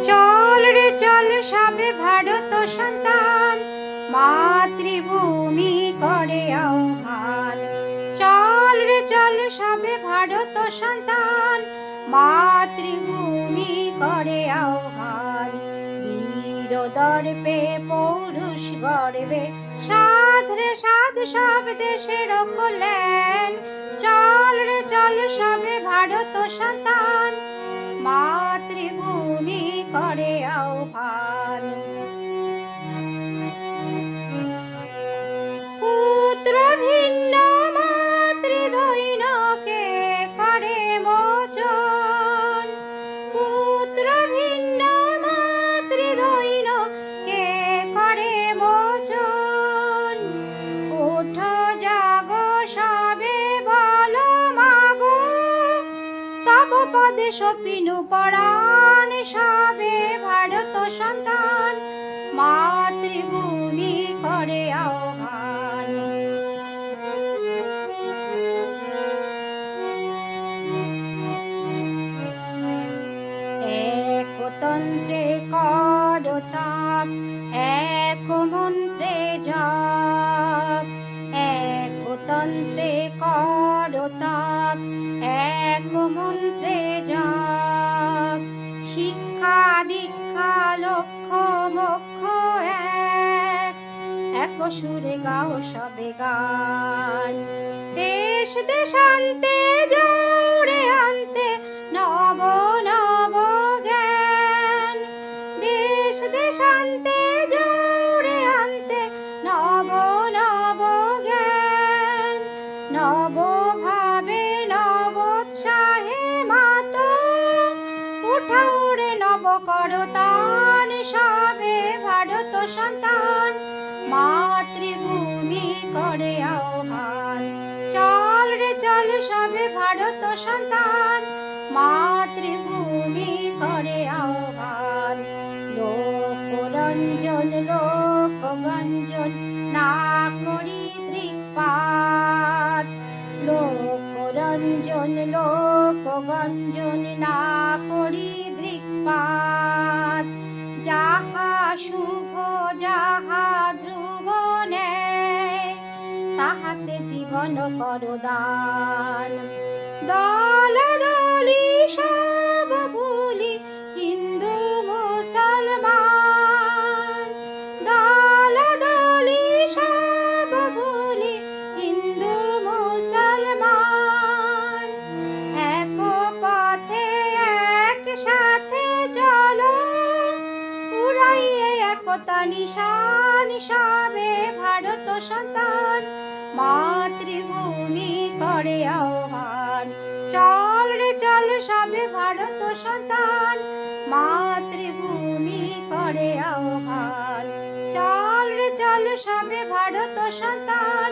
চল রে চল সবে ভারত সন্তান, মাতৃভূমি করে আহ্বান। চল রে চল সবে ভারত সন্তান, মাতৃভূমি করে আহ্বান। বীর দর্পে পৌরুষ গর্বে, সাধ রে সাধ সব দেশের কল্যাণ। চল রে চল সবে ভারত সন্তান, মাতৃভূমি করে আহ্বান। পুত্র ভিন্ন মাতৃদৈনকে করে মোচন, পুত্র ভিন্ন মাতৃদৈনকে করে মোচন। ওঠো জাগো সবে বলো মাগো, তব পদে সপিনু পরাণ। সবে ভারত সন্তান, মাতৃভূমি করে আহ্বান। একতন্ত্রে কর তাপ, এক মন্ত্রে জপ। একতন্ত্রে কর তাপ, এক মন্ত্রে জপ। শিক্ষা দীক্ষা লক্ষ্য মোক্ষ এক সুরে গাও সবে গান। দেশ দেশান্তে জৌড়ে আনতে নব নব জ্ঞান। দেশ দেশান্তে জৌড়ে আনতে নব নব জ্ঞান। নব ভাবে নবোৎসাহে মাতো, উঠাও রে নব করতান। সবে ভারত সন্তান, মাতৃভূমি করে আহ্বান। চল রে চল সবে ভারত সন্তান, মাতৃভূমি করে আহ্বান। লোকরঞ্জন লোকগঞ্জন না করি দৃক্পাত। লোকরঞ্জন লোকগঞ্জন না করি দৃক্পাত। যাহা শুভ যাহা ধ্রুব ন্যায়, তাহাতে জীবন করো দান। দল দলি সব ভুলি হিন্দু মুসলমান। দল দলি সব ভুলি হিন্দু মুসলমান। এক পথে একসাথে চলো, উড়াইয়ে একতা নিশান। সবে ভারত সন্তান, মাতৃভূমি করে আহ্বান। চল রে চল সবে ভারত সন্তান, মাতৃভূমি করে আহ্বান। চল রে চল সবে ভারত সন্তান,